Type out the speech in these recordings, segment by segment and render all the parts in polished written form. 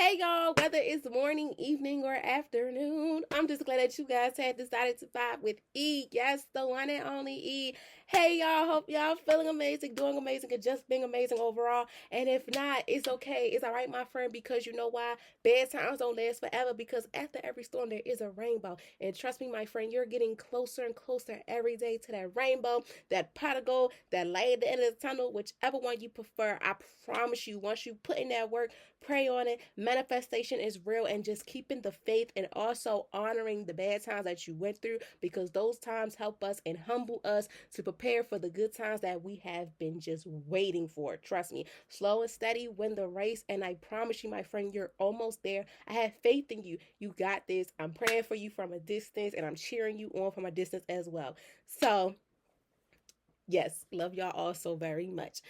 Hey y'all, whether it's morning, evening, or afternoon, I'm just glad that you guys had decided to vibe with E. Yes, the one and only E. Hey y'all, hope y'all feeling amazing, doing amazing, and just being amazing overall. And if not, it's okay. It's all right, my friend, because you know why? Bad times don't last forever, because after every storm, there is a rainbow. And trust me, my friend, you're getting closer and closer every day to that rainbow, that pot of gold, that light at the end of the tunnel, whichever one you prefer. I promise you, once you put in that work, pray on it. Manifestation is real, and just keeping the faith and also honoring the bad times that you went through, because those times help us and humble us to prepare for the good times that we have been just waiting for. Trust me, slow and steady win the race, and I promise you, my friend, you're almost there. I have faith in you. You got this. I'm praying for you from a distance, and I'm cheering you on from a distance as well. So, yes, love y'all all so very much.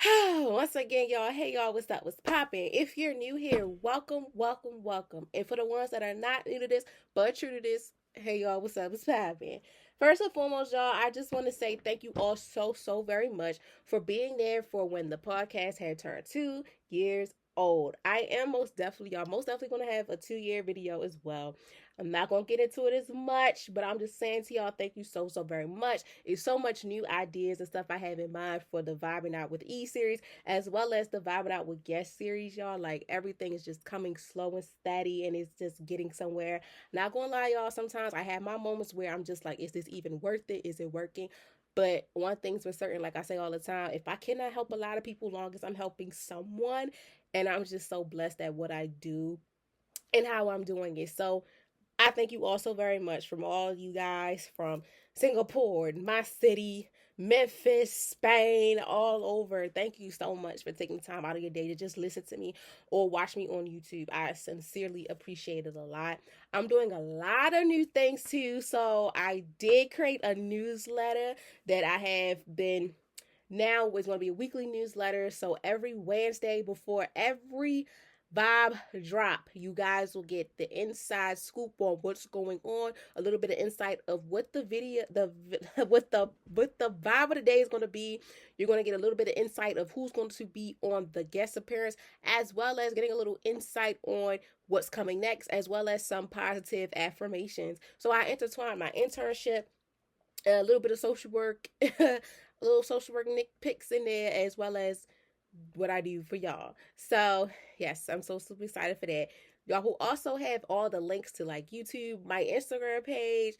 Once again, y'all, hey y'all, what's up? What's popping? If you're new here, welcome, welcome, welcome. And for the ones that are not new to this, but true to this, hey y'all, what's up? What's popping? First and foremost, y'all, I just want to say thank you all so very much for being there for when the podcast had turned 2 years old. I am most definitely, y'all, most definitely going to have a 2 year video as well. I'm not going to get into it as much, but I'm just saying to y'all, thank you so very much. It's so much new ideas and stuff I have in mind for the Vibing Out with E series, as well as the Vibing Out with Guest series, y'all. Like, everything is just coming slow and steady, and it's just getting somewhere. Not gonna lie, y'all, sometimes I have my moments where I'm just like, is this even worth it? Is it working? But one thing's for certain, like I say all the time, if I cannot help a lot of people, long as I'm helping someone, and I'm just so blessed at what I do and how I'm doing it. So I thank you all so very much from all you guys from Singapore, my city, Memphis, Spain, all over. Thank you so much for taking time out of your day to just listen to me or watch me on YouTube. I sincerely appreciate it a lot. I'm doing a lot of new things too. So I did create a newsletter that I have been now it's going to be a weekly newsletter. So every Wednesday before every vibe drop, you guys will get the inside scoop on what's going on, a little bit of insight of what the video what the vibe of the day is going to be. You're going to get a little bit of insight of who's going to be on the guest appearance, as well as getting a little insight on what's coming next, as well as some positive affirmations. So I intertwine my internship, a little bit of social work, a little social work nick pics in there, as well as what I do for y'all. So yes, I'm so super excited for that. Y'all who also have all the links to like YouTube, my Instagram page,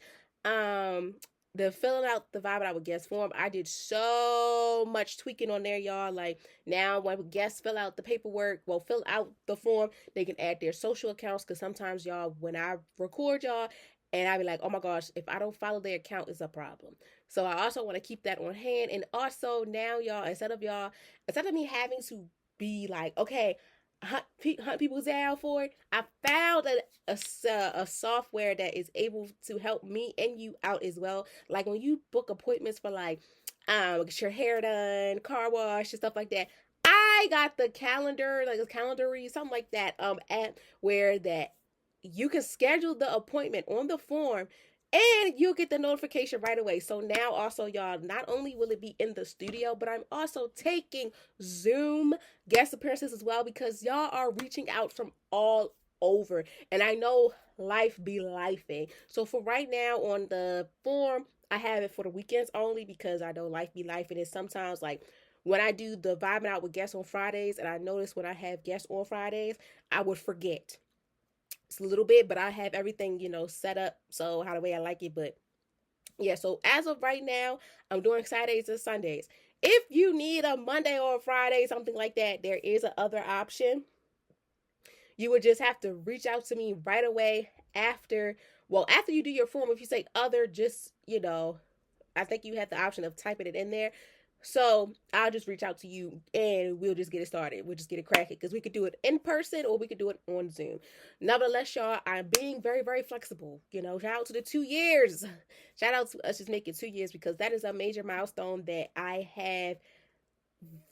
um, the filling out the Vibe Out with Guest form. I did so much tweaking on there, y'all. Like, now when guests fill out the paperwork, well, fill out the form, they can add their social accounts, because sometimes, y'all, when I record y'all, and I be like, oh my gosh, if I don't follow their account, it's a problem. So I also want to keep that on hand. And also now, y'all, instead of me having to be like, okay, hunt people down for it, I found a software that is able to help me and you out as well. Like, when you book appointments for like get your hair done, car wash, and stuff like that, I got the calendar, like a calendary, something like that, app where that you can schedule the appointment on the form, and you'll get the notification right away. So now also, y'all, not only will it be in the studio, but I'm also taking Zoom guest appearances as well, because y'all are reaching out from all over, and I know life be lifing. So for right now on the form, I have it for the weekends only, because I know life be lifing, and sometimes, like, when I do the Vibing Out with Guests on Fridays, and I notice when I have guests on Fridays, I would forget. It's a little bit, but I have everything, set up so how the way I like it. But yeah, so as of right now, I'm doing Saturdays and Sundays. If you need a Monday or a Friday, something like that, there is a other option. You would just have to reach out to me right away after you do your form. If you say other, just, I think you have the option of typing it in there. So I'll just reach out to you, and we'll just get it started. We'll just get it cracking, because we could do it in person or we could do it on Zoom. Nevertheless, y'all, I'm being very flexible. Shout out to the 2 years. Shout out to us just making 2 years, because that is a major milestone that I have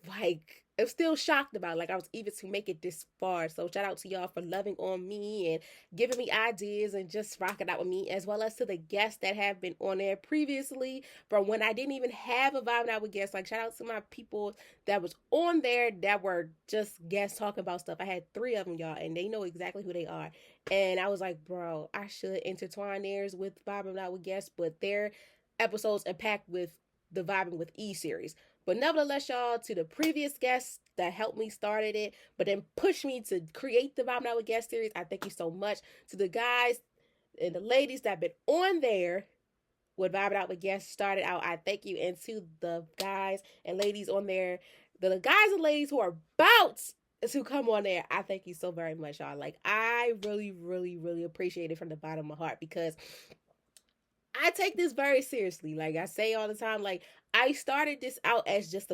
like, I'm still shocked about it. Like, I was able to make it this far. So shout out to y'all for loving on me and giving me ideas and just rocking out with me, as well as to the guests that have been on there previously from when I didn't even have a vibe out with guests. Like, shout out to my people that was on there that were just guests talking about stuff. I had 3 of them, y'all, and they know exactly who they are. And I was like, bro, I should intertwine theirs with vibing out with guests, but their episodes impact with the Vibing with E series. But nevertheless, y'all, to the previous guests that helped me started it, but then pushed me to create the Vibing Out with Guest series, I thank you so much. To the guys and the ladies that have been on there with Vibing Out with Guests started out, I thank you. And to the guys and ladies on there, the guys and ladies who are about to come on there, I thank you so very much, y'all. Like, I really, really, really appreciate it from the bottom of my heart, because I take this very seriously. Like I say all the time, like, I started this out as just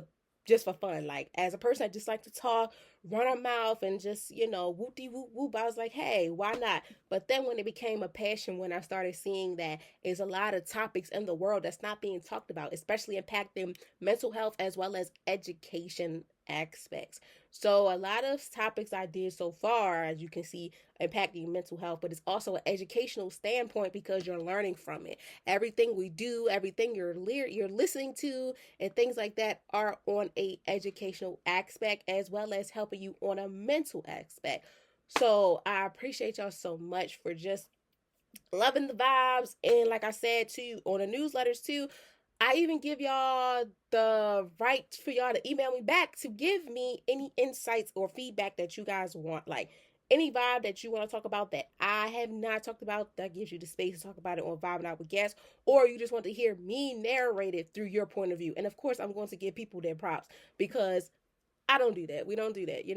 for fun. Like, as a person, I just like to talk, run our mouth, and just, whoop de whoop whoop. I was like, hey, why not? But then when it became a passion, when I started seeing that there's a lot of topics in the world that's not being talked about, especially impacting mental health as well as education aspects. So a lot of topics I did so far, as you can see, impacting mental health, but it's also an educational standpoint because you're learning from it. Everything we do, everything you're listening to, and things like that are on a educational aspect, as well as helping you on a mental aspect. So I appreciate y'all so much for just loving the vibes. And like I said too, on the newsletters too, I even give y'all the right for y'all to email me back to give me any insights or feedback that you guys want. Like, any vibe that you want to talk about that I have not talked about, that gives you the space to talk about it on Vibing Out with Guests, or you just want to hear me narrate it through your point of view. And of course, I'm going to give people their props, because I don't do that. We don't do that.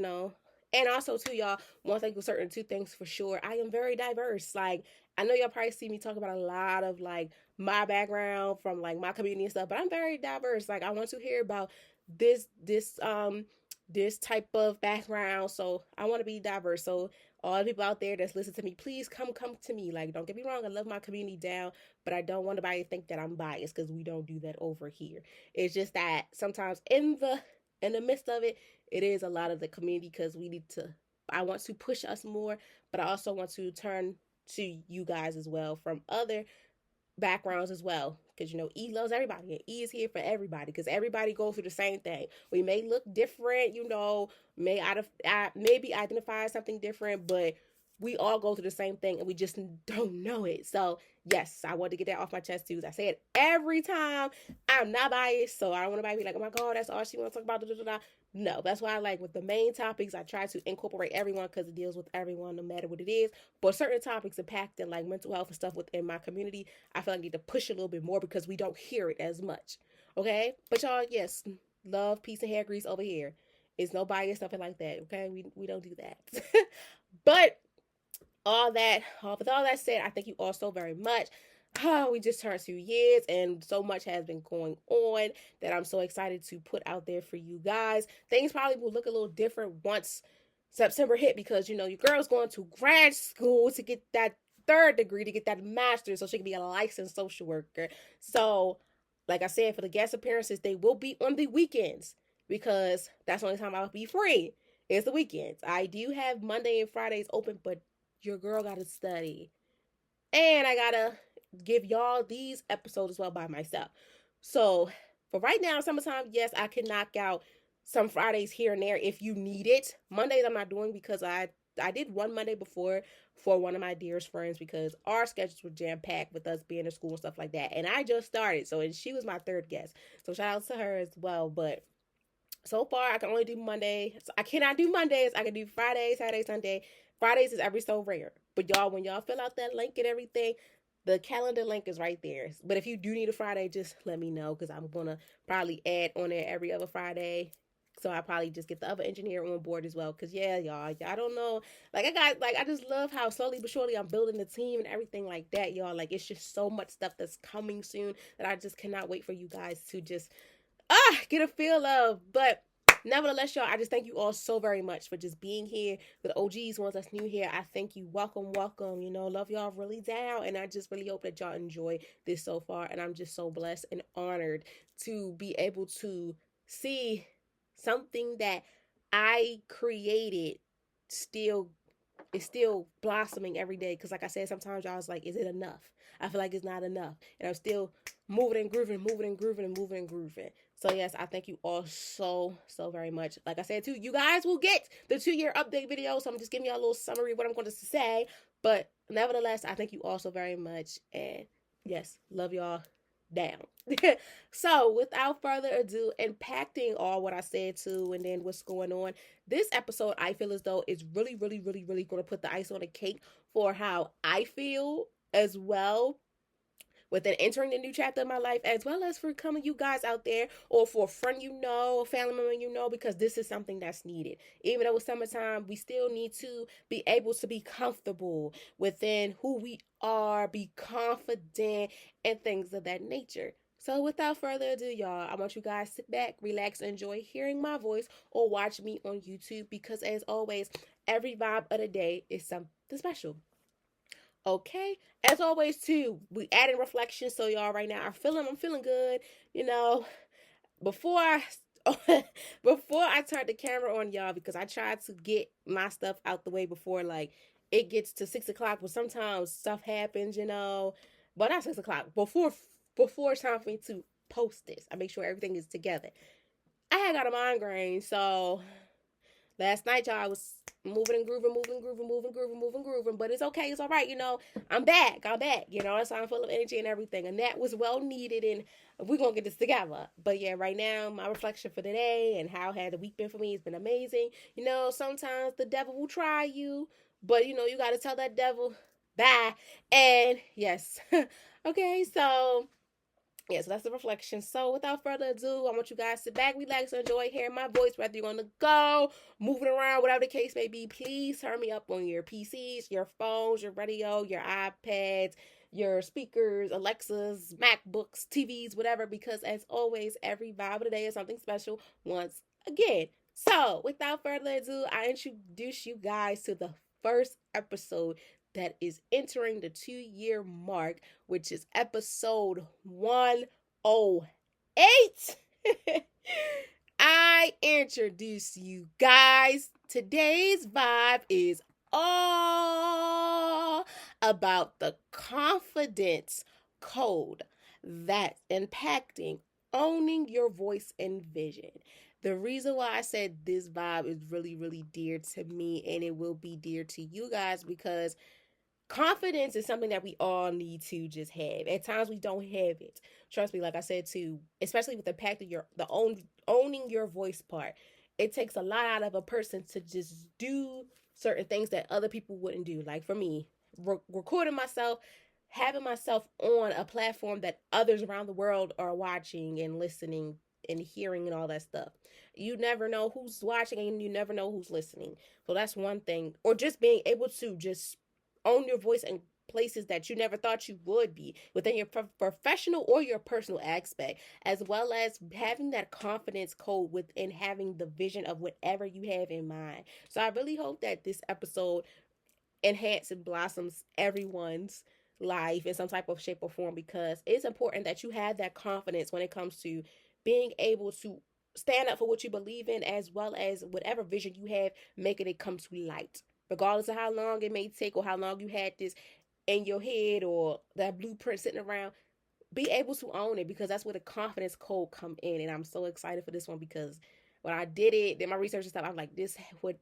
And also, too, y'all, one thing for certain, 2 things for sure. I am very diverse. Like, I know y'all probably see me talk about a lot of, like, my background from, like, my community and stuff, but I'm very diverse. Like, I want to hear about this type of background. So I want to be diverse. So all the people out there that's listening to me, please come to me. Like, don't get me wrong, I love my community down, but I don't want anybody to think that I'm biased, because we don't do that over here. It's just that sometimes in the midst of it, it is a lot of the community, because I want to push us more, but I also want to turn to you guys as well from other backgrounds as well, because E loves everybody, and E is here for everybody, because everybody goes through the same thing. We may look different, maybe identify as something different, but we all go through the same thing, and we just don't know it. So yes, I want to get that off my chest too. I say it every time. I'm not biased, so I don't want anybody to be like, oh my god, that's all she want to talk about. Da, da, da. No, that's why I like, with the main topics, I try to incorporate everyone, because it deals with everyone no matter what it is. But certain topics impacting, like, mental health and stuff within my community, I feel like I need to push a little bit more, because we don't hear it as much. Okay? But y'all, yes, love, peace, and hair grease over here. It's no bias, nothing like that. Okay? We don't do that. But with all that said, I thank you all so very much. We just turned 2 years, and so much has been going on that I'm so excited to put out there for you guys. Things probably will look a little different once September hit, because your girl's going to grad school to get that 3rd degree, to get that master's, so she can be a licensed social worker. So, like I said, for the guest appearances, they will be on the weekends, because that's the only time I'll be free. It's the weekends. I do have Monday and Fridays open, but your girl gotta study, and I gotta give y'all these episodes as well by myself. So for right now, summertime, yes, I can knock out some Fridays here and there if you need it. Mondays I'm not doing, because I did one Monday before for one of my dearest friends, because our schedules were jam-packed with us being in school and stuff like that, and I just started, and she was my 3rd guest, so shout out to her as well. But so far, I can only do Monday. So I cannot do Mondays. I can do Friday, Saturday, Sunday. Fridays is every so rare. But y'all, when y'all fill out that link and everything, the calendar link is right there. But if you do need a Friday, just let me know, because I'm going to probably add on there every other Friday. So I probably just get the other engineer on board as well. Because yeah, y'all, I don't know. Like, I just love how slowly but surely I'm building the team and everything like that, y'all. Like, it's just so much stuff that's coming soon that I just cannot wait for you guys to just get a feel of. But nevertheless, y'all, I just thank you all so very much for just being here. For the OGs, ones that's new here, I thank you. Welcome. Love y'all really down. And I just really hope that y'all enjoy this so far. And I'm just so blessed and honored to be able to see something that I created still is still blossoming every day. Because like I said, sometimes y'all was like, is it enough? I feel like it's not enough. And I'm still moving and grooving, moving and grooving and moving and grooving. So yes, I thank you all so very much. Like I said too, you guys will get the 2-year update video. So I'm just giving you a little summary of what I'm going to say. But nevertheless, I thank you all so very much. And yes, love y'all down. So without further ado, impacting all what I said too, and then what's going on, this episode I feel as though is really going to put the ice on the cake for how I feel as well within entering the new chapter of my life, as well as for coming you guys out there, or for a friend you know, a family member you know, because this is something that's needed. Even though it's summertime, we still need to be able to be comfortable within who we are, be confident, and things of that nature. So without further ado, y'all, I want you guys to sit back, relax, and enjoy hearing my voice or watch me on YouTube, because as always, every vibe of the day is something special. Okay, as always too, we adding reflection. So y'all right now I'm feeling good. You know, before I before I turn the camera on, y'all, because I tried to get my stuff out the way before like it gets to 6 o'clock, but sometimes stuff happens, you know. But not 6 o'clock. Before it's time for me to post this, I make sure everything is together. I had got a migraine, so last night, y'all, I was moving and grooving, but it's okay, it's all right, you know. I'm back, you know, so I'm full of energy and everything, and that was well needed, and we're gonna get this together. But yeah, right now, my reflection for today and how had the week been for me has been amazing. You know, sometimes the devil will try you, but you know, you gotta tell that devil bye. And yes, okay, so yeah, so that's the reflection. So without further ado, I want you guys to sit back, relax, and enjoy hearing my voice, whether you're on the go, moving around, whatever the case may be. Please turn me up on your PCs, your phones, your radio, your iPads, your speakers, Alexas, MacBooks, TVs, whatever, because as always, every vibe of the day is something special once again. So without further ado, I introduce you guys to the first episode that is entering the 2-year mark, which is episode 108. I introduce you guys. Today's vibe is all about the confidence code that's impacting owning your voice and vision. The reason why I said this vibe is really dear to me, and it will be dear to you guys, because confidence is something that we all need to just have. At times we don't have it. Trust me, like I said too, especially with the fact that owning your voice part. It takes a lot out of a person to just do certain things that other people wouldn't do. Like for me, recording myself, having myself on a platform that others around the world are watching and listening and hearing and all that stuff. You never know who's watching and you never know who's listening. So that's one thing. Or just being able to just own your voice in places that you never thought you would be within your professional or your personal aspect, as well as having that confidence code within having the vision of whatever you have in mind. So I really hope that this episode enhances and blossoms everyone's life in some type of shape or form, because it's important that you have that confidence when it comes to being able to stand up for what you believe in, as well as whatever vision you have, making it come to light. Regardless of how long it may take or how long you had this in your head or that blueprint sitting around, be able to own it, because that's where the confidence code come in. And I'm so excited for this one, because when I did my research and stuff, I'm like, this would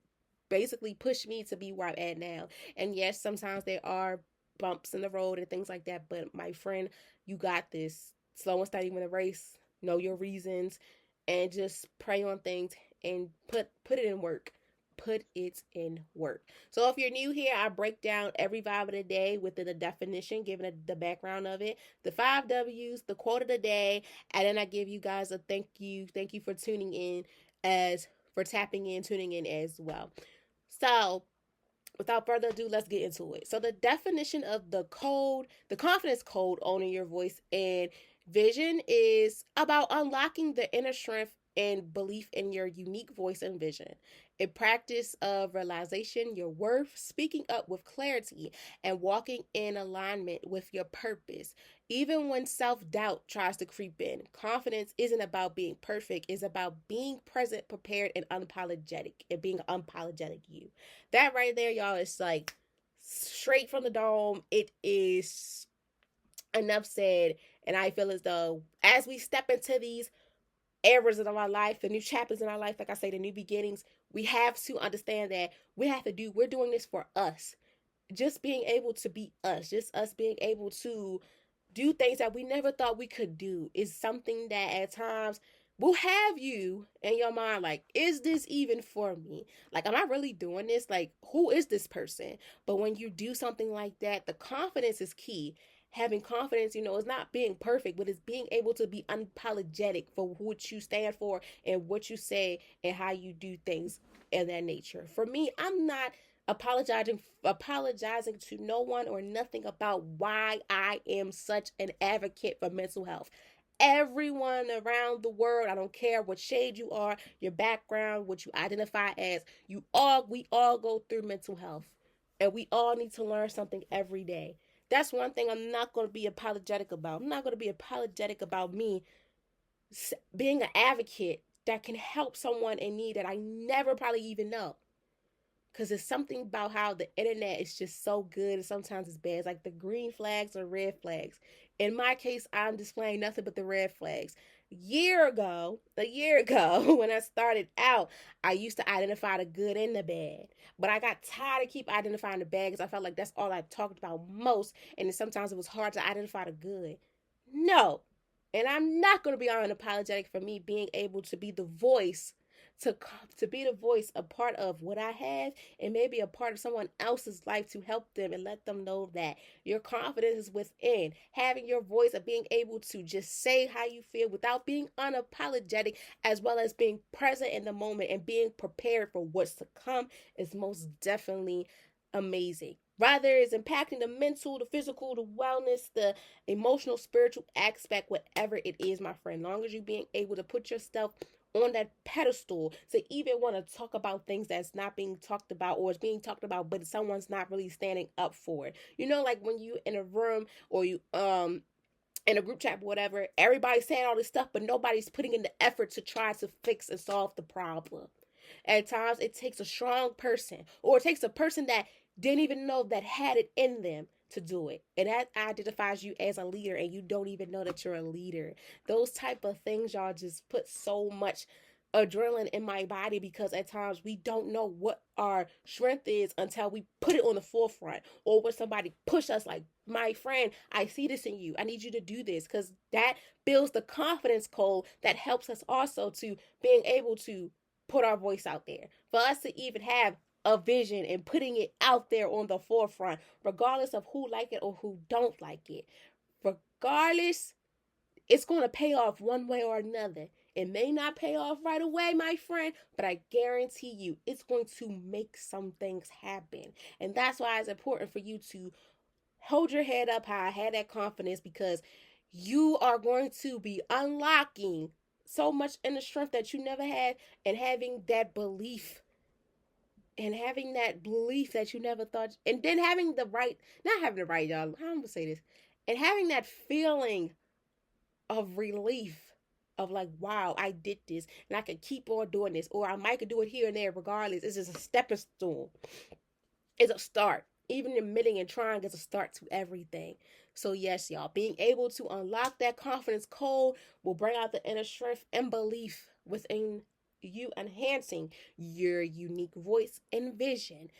basically push me to be where I'm at now. And yes, sometimes there are bumps in the road and things like that, but my friend, you got this. Slow and steady win the race. Know your reasons and just pray on things and put it in work. Put it in work. So if you're new here, I break down every vibe of the day within the definition, giving the background of it, the 5 W's, the quote of the day, and then I give you guys a thank you for tuning in, tuning in as well. So without further ado, let's get into it. So the definition of the confidence code, owning your voice and vision, is about unlocking the inner strength and belief in your unique voice and vision. A practice of realization, your worth, speaking up with clarity, and walking in alignment with your purpose. Even when self-doubt tries to creep in, confidence isn't about being perfect, it's about being present, prepared, and unapologetic, and being unapologetic you. That right there, y'all, is like straight from the dome. It is enough said. And I feel as though as we step into these eras of our life, the new chapters in our life, like I say, the new beginnings, we have to understand that we're doing this for us. Just being able to be us, just us being able to do things that we never thought we could do is something that at times will have you in your mind like, is this even for me? Like, am I really doing this? Like, who is this person? But when you do something like that, the confidence is key. Having confidence, is not being perfect, but it's being able to be unapologetic for what you stand for and what you say and how you do things of that nature. For me, I'm not apologizing to no one or nothing about why I am such an advocate for mental health. Everyone around the world, I don't care what shade you are, your background, what you identify as, we all go through mental health, and we all need to learn something every day. That's one thing I'm not going to be apologetic about. I'm not going to be apologetic about me being an advocate that can help someone in need that I never probably even know. Because it's something about how the internet is just so good and sometimes it's bad. It's like the green flags or red flags. In my case, I'm displaying nothing but the red flags. A year ago, when I started out, I used to identify the good and the bad. But I got tired of keep identifying the bad because I felt like that's all I talked about most. And then sometimes it was hard to identify the good. No. And I'm not going to be unapologetic for me being able to be the voice to be the voice, a part of what I have, and maybe a part of someone else's life to help them and let them know that your confidence is within. Having your voice of being able to just say how you feel without being unapologetic, as well as being present in the moment and being prepared for what's to come is most definitely amazing. Rather, it's impacting the mental, the physical, the wellness, the emotional, spiritual aspect, whatever it is, my friend. Long as you being able to put yourself on that pedestal to even want to talk about things that's not being talked about or is being talked about, but someone's not really standing up for it. Like when you in a room or you in a group chat or whatever, everybody's saying all this stuff, but nobody's putting in the effort to try to fix and solve the problem. At times, it takes a strong person, or it takes a person that didn't even know that had it in them to do it. And that identifies you as a leader, and you don't even know that you're a leader. Those type of things, y'all, just put so much adrenaline in my body because at times we don't know what our strength is until we put it on the forefront, or when somebody push us like, my friend, I see this in you, I need you to do this, because that builds the confidence code that helps us also to being able to put our voice out there, for us to even have a vision and putting it out there on the forefront, regardless of who like it or who don't like it. Regardless, it's going to pay off one way or another. It may not pay off right away, my friend, but I guarantee you it's going to make some things happen. And that's why it's important for you to hold your head up high, have that confidence, because you are going to be unlocking so much inner strength that you never had, and having that belief that you never thought, and then having the right, not having the right, y'all, how I'm gonna say this, and having that feeling of relief of like, wow, I did this and I could keep on doing this, or I might could do it here and there regardless. It's just a stepping stone. It's a start. Even admitting and trying is a start to everything. So yes, y'all, being able to unlock that confidence code will bring out the inner strength and belief within you, enhancing your unique voice and vision.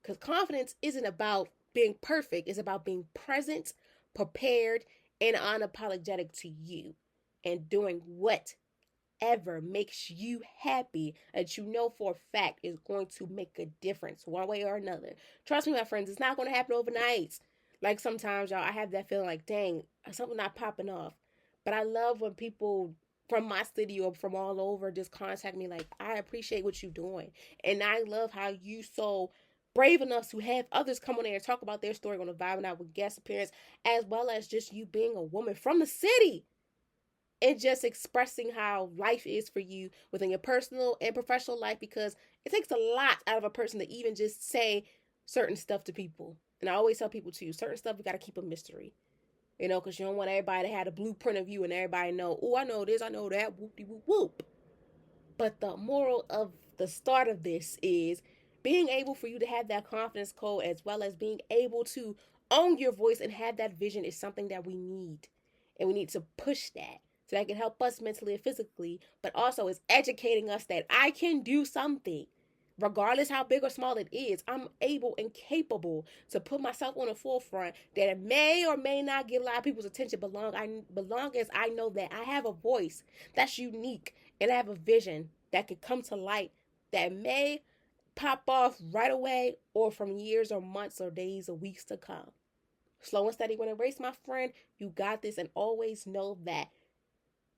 Because confidence isn't about being perfect. It's about being present, prepared, and unapologetic to you, and doing whatever makes you happy that you know for a fact is going to make a difference one way or another. Trust me, my friends, it's not going to happen overnight. Like sometimes, y'all, I have that feeling like, dang, something not popping off. But I love when people from my city or from all over just contact me like, I appreciate what you're doing. And I love how you so brave enough to have others come on there and talk about their story on the Vibe Out with guest appearance, as well as just you being a woman from the city and just expressing how life is for you within your personal and professional life, because it takes a lot out of a person to even just say certain stuff to people. And I always tell people too, certain stuff you got to keep a mystery, because you don't want everybody to have a blueprint of you and everybody know, oh, I know this, I know that, whoop de whoop whoop. But the moral of the start of this is being able for you to have that confidence code, as well as being able to own your voice and have that vision, is something that we need. And we need to push that so that can help us mentally and physically, but also is educating us that I can do something. Regardless how big or small it is, I'm able and capable to put myself on the forefront that it may or may not get a lot of people's attention, but long as I know that I have a voice that's unique and I have a vision that can come to light that may pop off right away or from years or months or days or weeks to come. Slow and steady win a race, my friend. You got this, and always know that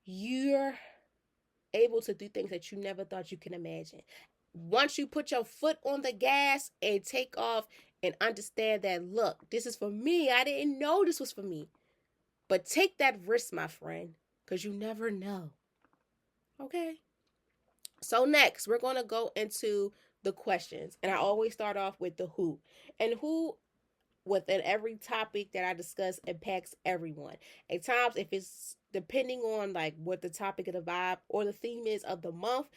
you're able to do things that you never thought you can imagine. Once you put your foot on the gas and take off and understand that, look, this is for me. I didn't know this was for me. But take that risk, my friend, because you never know. Okay? So next, we're going to go into the questions. And I always start off with the who. And who, within every topic that I discuss, impacts everyone. At times, if it's depending on like what the topic of the vibe or the theme is of the month,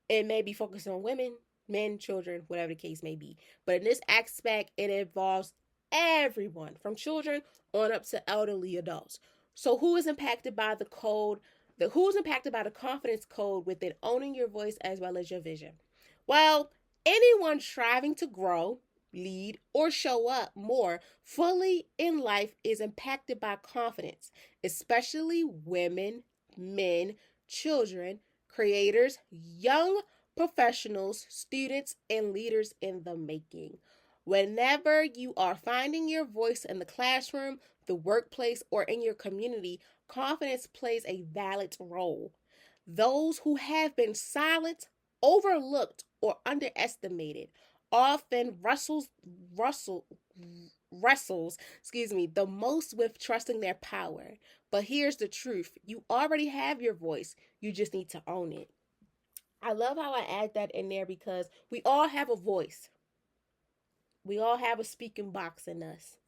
it may be focused on women, men, children, whatever the case may be. But in this aspect, it involves everyone, from children on up to elderly adults. So who is impacted by the code? Who is impacted by the confidence code within owning your voice as well as your vision? Well, anyone striving to grow, lead, or show up more fully in life is impacted by confidence, especially women, men, children, creators, young professionals, students, and leaders in the making. Whenever you are finding your voice in the classroom, the workplace, or in your community, confidence plays a valid role. Those who have been silent, overlooked, or underestimated often wrestles the most with trusting their power. But here's the truth. You already have your voice. You just need to own it. I love how I add that in there because we all have a voice. We all have a speaking box in us.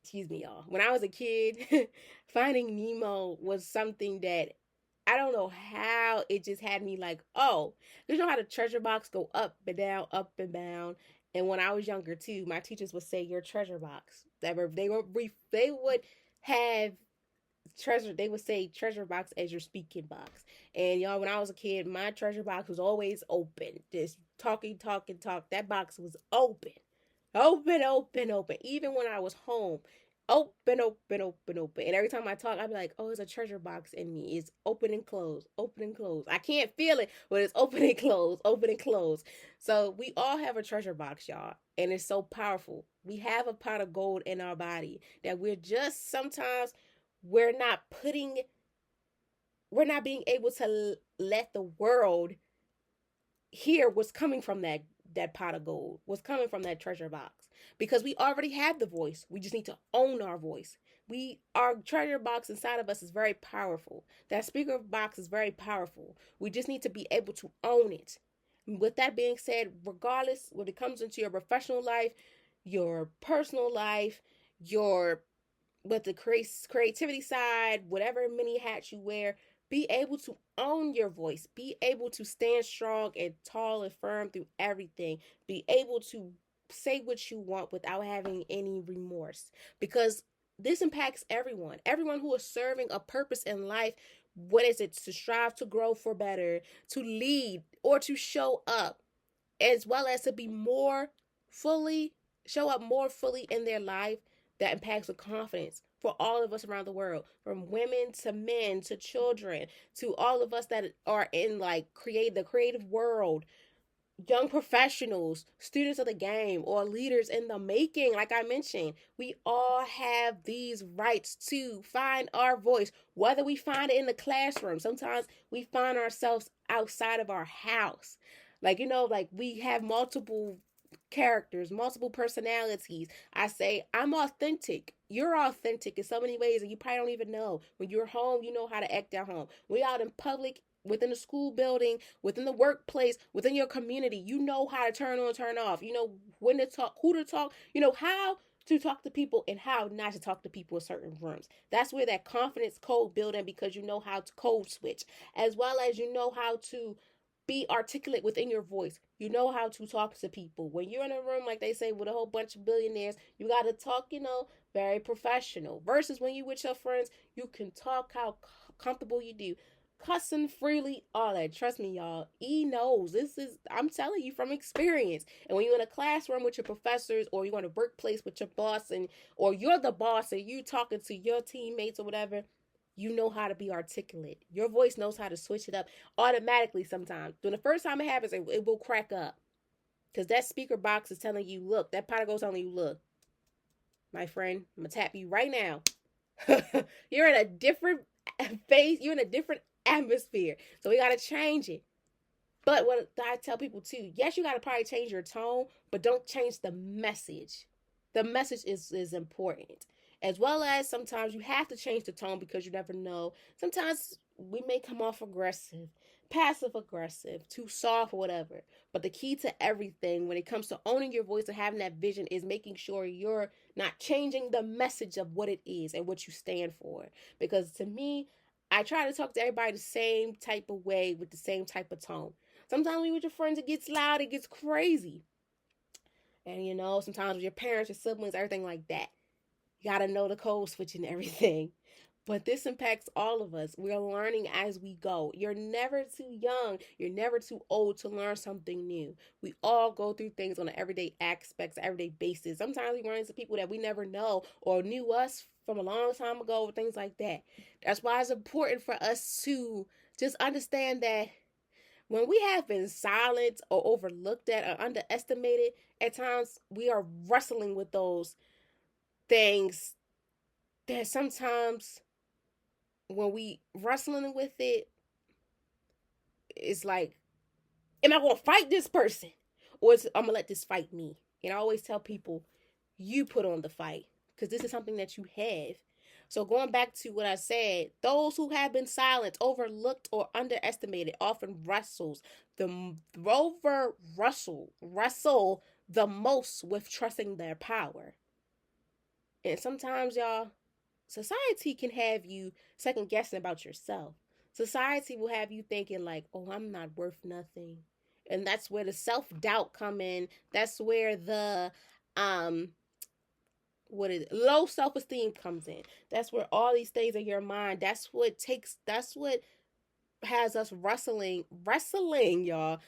Excuse me, y'all. When I was a kid, Finding Nemo was something that I don't know how it just had me like, oh, you know how the treasure box go up and down, up and down. And when I was younger too, my teachers would say your treasure box. They would have treasure. They would say treasure box as your speaking box. And y'all, when I was a kid, my treasure box was always open. Just talking. That box was open. Even when I was home, open. And every time I talk, I'd be like, oh, there's a treasure box in me. It's open and close. I can't feel it, but it's open and close. So we all have a treasure box, y'all. And it's so powerful. We have a pot of gold in our body that sometimes we're not being able to let the world hear what's coming from that pot of gold, what's coming from that treasure box, because we already have the voice. We just need to own our voice. Our treasure box inside of us is very powerful. That speaker box is very powerful. We just need to be able to own it. With that being said, regardless, when it comes into your professional life, your personal life, with the creativity side, whatever many hats you wear, be able to own your voice. Be able to stand strong and tall and firm through everything. Be able to say what you want without having any remorse. Because this impacts everyone. Everyone who is serving a purpose in life. What is it? To strive to grow for better, to lead, or to show up, as well as to show up more fully in their life. That impacts with confidence for all of us around the world, from women to men to children to all of us that are in the creative world, young professionals, students of the game, or leaders in the making. Like I mentioned, we all have these rights to find our voice, whether we find it in the classroom. Sometimes we find ourselves outside of our house. We have multiple characters, multiple personalities. I say, I'm authentic. You're authentic in so many ways, and you probably don't even know. When you're home, you know how to act at home. When you're out in public, within the school building, within the workplace, within your community, you know how to turn on, turn off. You know when to talk, who to talk, you know how to talk to people and how not to talk to people in certain rooms. That's where that confidence code building, because you know how to code switch, as well as you know how to be articulate within your voice. You know how to talk to people. When you're in a room, like they say, with a whole bunch of billionaires, you got to talk, very professional. Versus when you with your friends, you can talk how comfortable you do. Cussing freely, all that. Trust me, y'all. E knows. I'm telling you from experience. And when you're in a classroom with your professors, or you're in a workplace with your boss, or you're the boss and you talking to your teammates or whatever, you know how to be articulate. Your voice knows how to switch it up automatically sometimes. When the first time it happens, it will crack up. Because that speaker box is telling you, look, that pot of gold's telling you, look, my friend, I'm going to tap you right now. You're in a different phase. You're in a different atmosphere. So we got to change it. But what I tell people too, yes, you got to probably change your tone, but don't change the message. The message is important. As well as sometimes you have to change the tone, because you never know. Sometimes we may come off aggressive, passive aggressive, too soft or whatever. But the key to everything when it comes to owning your voice and having that vision is making sure you're not changing the message of what it is and what you stand for. Because to me, I try to talk to everybody the same type of way with the same type of tone. Sometimes when you're with your friends, it gets loud, it gets crazy. And sometimes with your parents, your siblings, everything like that. You got to know the code switch and everything. But this impacts all of us. We're learning as we go. You're never too young. You're never too old to learn something new. We all go through things on an everyday aspects, everyday basis. Sometimes we run into people that we never know or knew us from a long time ago, things like that. That's why it's important for us to just understand that when we have been silenced or overlooked at or underestimated, at times we are wrestling with those things that sometimes when we wrestling with it, it's like, am I going to fight this person? Or I'm going to let this fight me? And I always tell people, you put on the fight, because this is something that you have. So going back to what I said, those who have been silenced, overlooked, or underestimated often wrestle the most with trusting their power. And sometimes, y'all, society can have you second guessing about yourself. Society will have you thinking like, oh, I'm not worth nothing. And that's where the self-doubt come in. That's where the low self-esteem comes in. That's where all these things in your mind, that's what has us wrestling, y'all,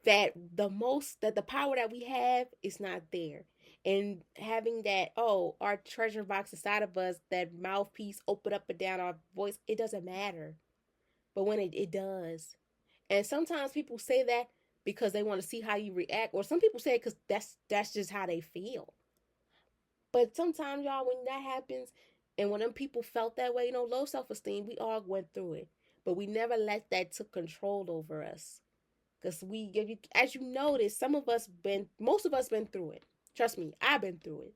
that the power that we have is not there. And having that, our treasure box inside of us, that mouthpiece open up and down our voice, it doesn't matter. But when it does. And sometimes people say that because they want to see how you react. Or some people say it because that's just how they feel. But sometimes, y'all, when that happens, and when them people felt that way, low self-esteem, we all went through it. But we never let that take control over us. Because as you notice, most of us been through it. Trust me, I've been through it.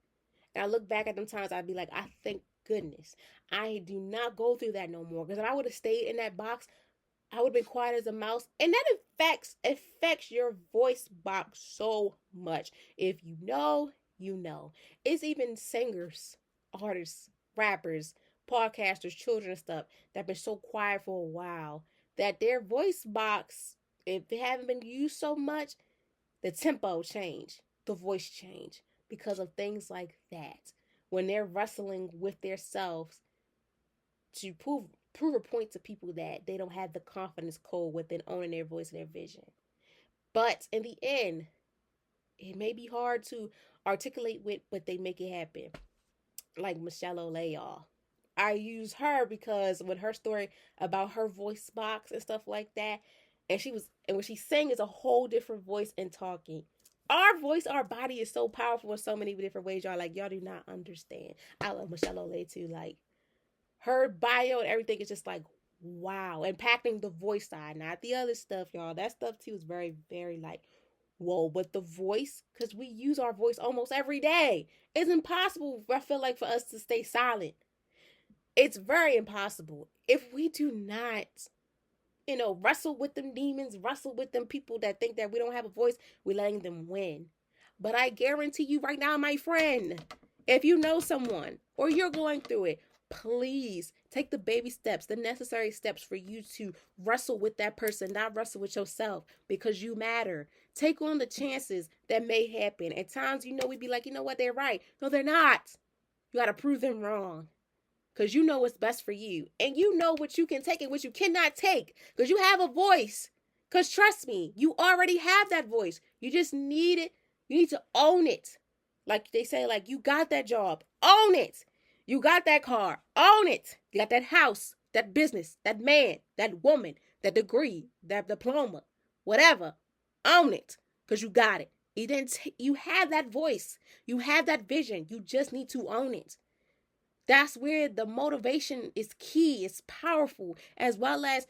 And I look back at them times, I'd be like, I thank goodness I do not go through that no more. Because if I would have stayed in that box, I would have been quiet as a mouse. And that affects your voice box so much. If you know, you know. It's even singers, artists, rappers, podcasters, children and stuff that have been so quiet for a while that their voice box, if they haven't been used so much, the tempo change, the voice change because of things like that. When they're wrestling with themselves to prove a point to people that they don't have the confidence code within owning their voice and their vision. But in the end, it may be hard to articulate with, but they make it happen. Like Michelle Olay, y'all. I use her because with her story about her voice box and stuff like that, and when she sang is a whole different voice and talking. Our voice, our body is so powerful in so many different ways, y'all. Like, y'all do not understand. I love Michelle Olay too. Like, her bio and everything is just like, wow. Impacting the voice side, not the other stuff, y'all. That stuff too is very, very like, Well, with the voice, because we use our voice almost every day, it's impossible, I feel like, for us to stay silent. It's very impossible if we do not, wrestle with them demons, wrestle with them people that think that we don't have a voice. We're letting them win. But I guarantee you right now, my friend, if you know someone or you're going through it, please take the baby steps, the necessary steps for you to wrestle with that person, not wrestle with yourself, because you matter. Take on the chances that may happen. At times, we'd be like, you know what, they're right. No, they're not. You got to prove them wrong. Because you know what's best for you. And you know what you can take and what you cannot take. Because you have a voice. Because trust me, you already have that voice. You just need it. You need to own it. Like they say, like, you got that job. Own it. You got that car. Own it. You got that house, that business, that man, that woman, that degree, that diploma, whatever. Own it. Because you got it. You have that voice. You have that vision. You just need to own it. That's where the motivation is key. It's powerful, as well as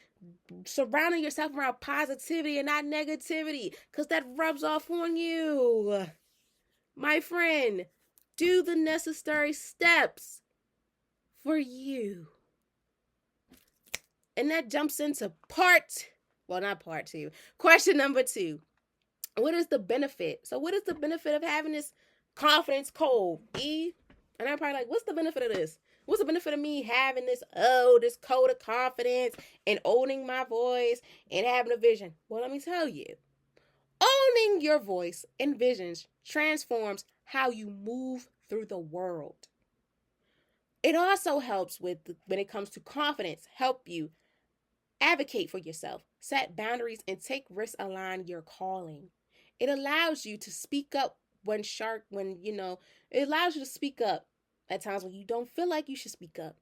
surrounding yourself around positivity and not negativity, because that rubs off on you. My friend, do the necessary steps for you. And that jumps into question number 2. What is the benefit? So what is the benefit of having this confidence code? And I'm probably like, what's the benefit of this? What's the benefit of me having this code of confidence and owning my voice and having a vision? Well, let me tell you. Owning your voice and visions transforms how you move through the world. It also helps when it comes to confidence, help you advocate for yourself, set boundaries, and take risks align your calling. It allows you to speak up it allows you to speak up at times when you don't feel like you should speak up.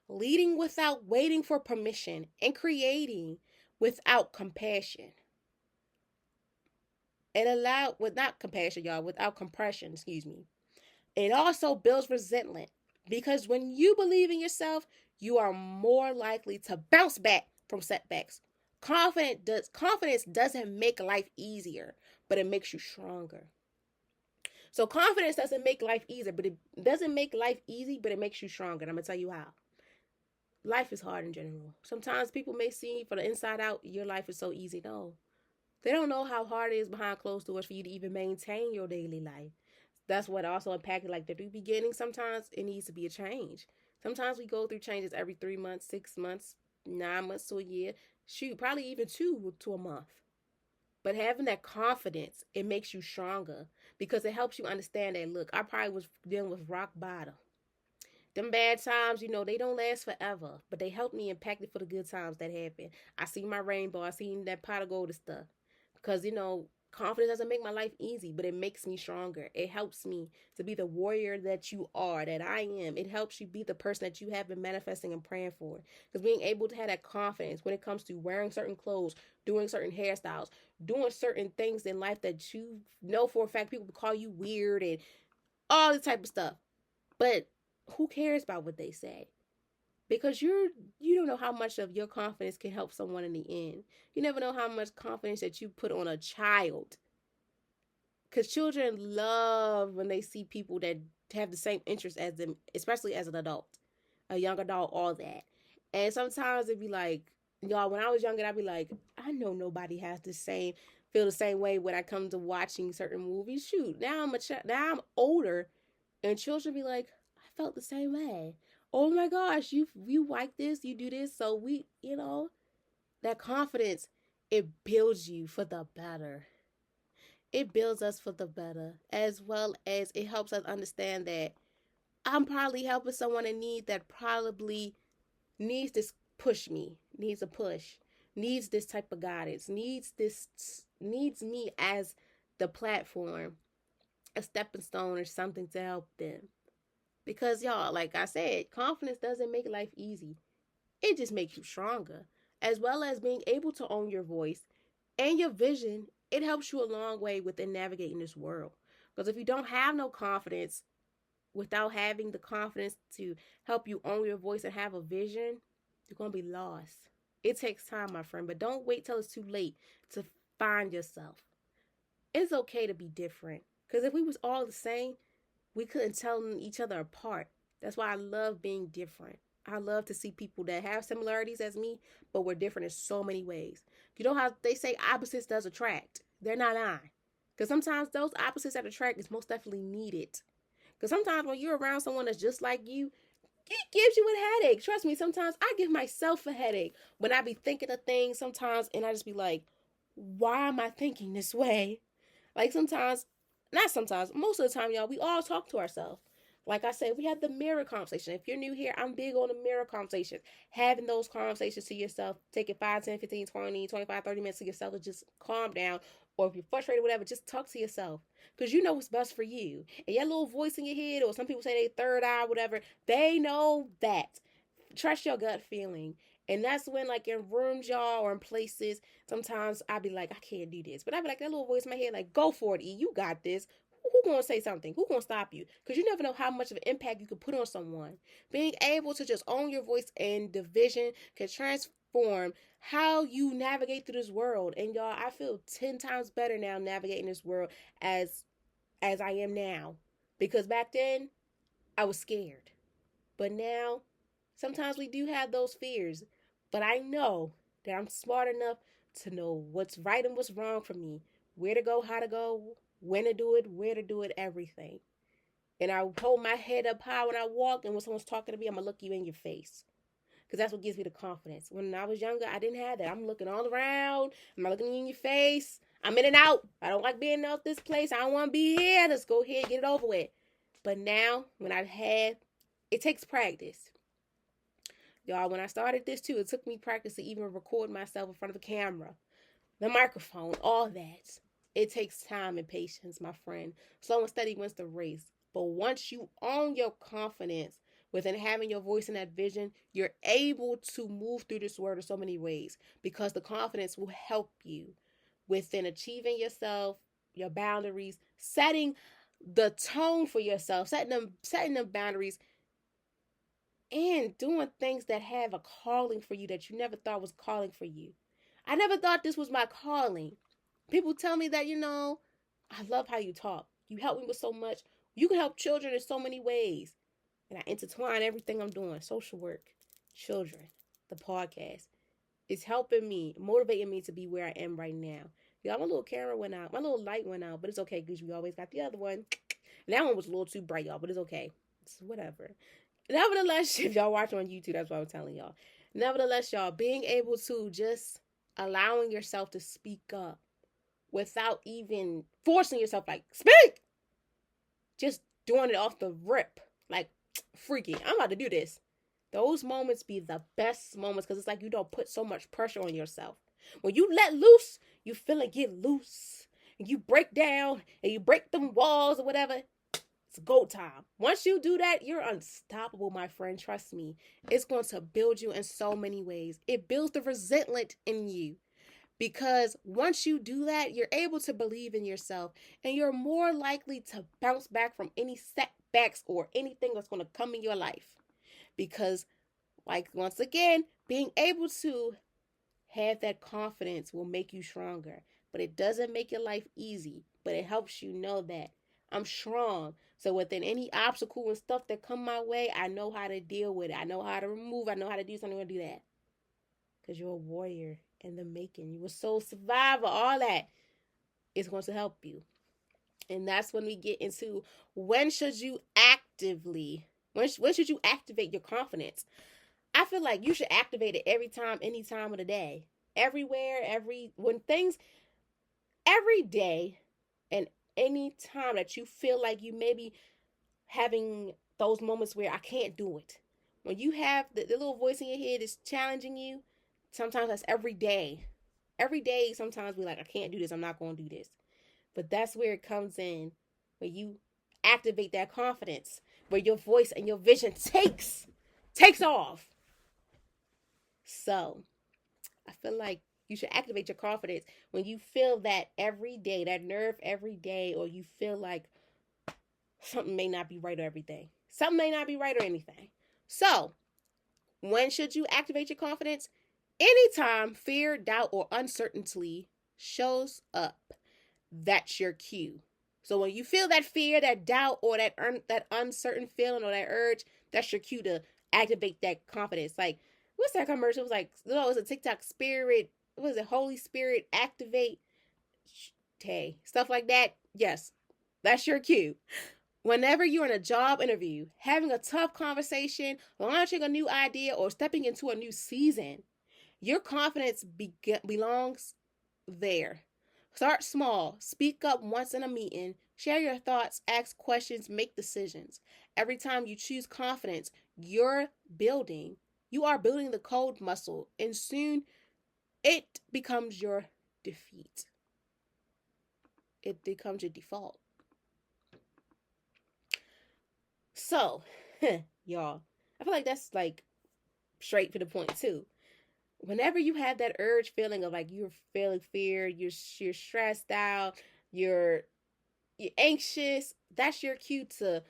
Leading without waiting for permission and creating without compassion. Without compression, excuse me. It also builds resentment, because when you believe in yourself, you are more likely to bounce back from setbacks. Confidence doesn't make life easier, but it makes you stronger. So confidence doesn't make life easier, but it doesn't make life easy, but it makes you stronger. And I'm going to tell you how. Life is hard in general. Sometimes people may see from the inside out, your life is so easy. No. They don't know how hard it is behind closed doors for you to even maintain your daily life. That's what also impacted, like, the beginning. Sometimes it needs to be a change. Sometimes we go through changes every 3 months, 6 months, 9 months to a year. Shoot, probably even 2 to a month. But having that confidence, it makes you stronger, because it helps you understand that, look, I probably was dealing with rock bottom. Them bad times, they don't last forever, but they help me impact it for the good times that happen. I see my rainbow. I seen that pot of gold and stuff. Because, confidence doesn't make my life easy, but it makes me stronger. It helps me to be the warrior that you are, that I am. It helps you be the person that you have been manifesting and praying for. Because being able to have that confidence when it comes to wearing certain clothes, doing certain hairstyles, doing certain things in life that you know for a fact people call you weird and all this type of stuff. But who cares about what they say? Because you don't know how much of your confidence can help someone in the end. You never know how much confidence that you put on a child. Because children love when they see people that have the same interests as them, especially as an adult, a young adult, all that. And sometimes it'd be like, y'all, when I was younger, I'd be like, I know nobody has feel the same way when I come to watching certain movies. Shoot, now I'm older, and children be like, I felt the same way. Oh my gosh, you like this, you do this. So that confidence, it builds you for the better. It builds us for the better, as well as it helps us understand that I'm probably helping someone in need that probably needs this needs a push, needs this type of guidance, needs me as the platform, a stepping stone or something to help them. Because, y'all, like I said, confidence doesn't make life easy. It just makes you stronger. As well as being able to own your voice and your vision, it helps you a long way within navigating this world. Because if you don't have no confidence, without having the confidence to help you own your voice and have a vision, you're going to be lost. It takes time, my friend, but don't wait till it's too late to find yourself. It's okay to be different. Because if we was all the same, we couldn't tell each other apart. That's why I love being different. I love to see people that have similarities as me, but we're different in so many ways. You know how they say opposites does attract? They're not lying. Because sometimes those opposites that attract is most definitely needed. Because sometimes when you're around someone that's just like you, it gives you a headache. Trust me, sometimes I give myself a headache when I be thinking of things sometimes and I just be like, why am I thinking this way? Like sometimes, not sometimes, most of the time, y'all, we all talk to ourselves. Like I said, we have the mirror conversation. If you're new here, I'm big on the mirror conversation. Having those conversations to yourself, taking 5, 10, 15, 20, 25, 30 minutes to yourself to just calm down. Or if you're frustrated, whatever, just talk to yourself. Because you know what's best for you. And your little voice in your head, or some people say they third eye, whatever, they know that. Trust your gut feeling. And that's when, like, in rooms, y'all, or in places, sometimes I be like, I can't do this. But I be like, that little voice in my head, like, go for it, E. You got this. Who gonna say something? Who gonna stop you? Because you never know how much of an impact you could put on someone. Being able to just own your voice and division can transform how you navigate through this world. And y'all, I feel 10 times better now navigating this world as I am now. Because back then, I was scared. But now, sometimes we do have those fears. But I know that I'm smart enough to know what's right and what's wrong for me. Where to go, how to go, when to do it, where to do it, everything. And I hold my head up high when I walk, and when someone's talking to me, I'm going to look you in your face. Because that's what gives me the confidence. When I was younger, I didn't have that. I'm looking all around. I'm not looking you in your face. I'm in and out. I don't like being out this place. I don't want to be here. Let's go ahead and get it over with. But now, when I've had, it takes practice. Y'all, when I started this too, it took me practice to even record myself in front of the camera, the microphone, all that. It takes time and patience, my friend. Slow and steady wins the race. But once you own your confidence within having your voice and that vision, you're able to move through this world in so many ways because the confidence will help you within achieving yourself, your boundaries, setting the tone for yourself, setting them boundaries, and doing things that have a calling for you that you never thought was calling for you. I never thought this was my calling. People tell me that, I love how you talk. You help me with so much. You can help children in so many ways. And I intertwine everything I'm doing. Social work, children, the podcast. It's helping me, motivating me to be where I am right now. Y'all, my little camera went out. My little light went out, but it's okay because we always got the other one. And that one was a little too bright, y'all, but it's okay. It's whatever. Nevertheless, if y'all watch on YouTube, that's what I'm telling y'all. Nevertheless, y'all, being able to just allowing yourself to speak up without even forcing yourself, like, speak! Just doing it off the rip. Like, freaky, I'm about to do this. Those moments be the best moments because it's like you don't put so much pressure on yourself. When you let loose, you feel like get loose. And you break down and you break them walls or whatever. It's go time. Once you do that, you're unstoppable, my friend. Trust me. It's going to build you in so many ways. It builds the resentment in you. Because once you do that, you're able to believe in yourself. And you're more likely to bounce back from any setbacks or anything that's going to come in your life. Because, like, once again, being able to have that confidence will make you stronger. But it doesn't make your life easy. But it helps you know that I'm strong. So within any obstacle and stuff that come my way, I know how to deal with it. I know how to remove. I know how to do something to do that. Because you're a warrior in the making. You a soul survivor. All that is going to help you. And that's when we get into when should you actively, when should you activate your confidence? I feel like you should activate it every time, any time of the day. Everywhere, every day, and any time that you feel like you may be having those moments where I can't do it. When you have the little voice in your head is challenging you, sometimes that's every day. Every day, sometimes we're like, I can't do this. I'm not going to do this. But that's where it comes in, where you activate that confidence, where your voice and your vision takes off. So, I feel like you should activate your confidence when you feel that every day, that nerve every day, or you feel like something may not be right or everything. Something may not be right or anything. So, when should you activate your confidence? Anytime fear, doubt, or uncertainty shows up. that's your cue. So when you feel that fear, that doubt, or that uncertain feeling or that urge, that's your cue to activate that confidence. Like, what's that commercial? It was like, no, it was a TikTok spirit. What was it? Holy Spirit, activate. Hey, stuff like that. Yes, that's your cue. Whenever you're in a job interview, having a tough conversation, launching a new idea, or stepping into a new season, your confidence belongs there. Start small. Speak up once in a meeting. Share your thoughts. Ask questions. Make decisions. Every time you choose confidence, you are building the code muscle, and soon it becomes your defeat. It becomes your default. So, y'all, I feel like that's like straight to the point too. Whenever you have that urge feeling of like you're feeling fear, you're stressed out, you're anxious, that's your cue to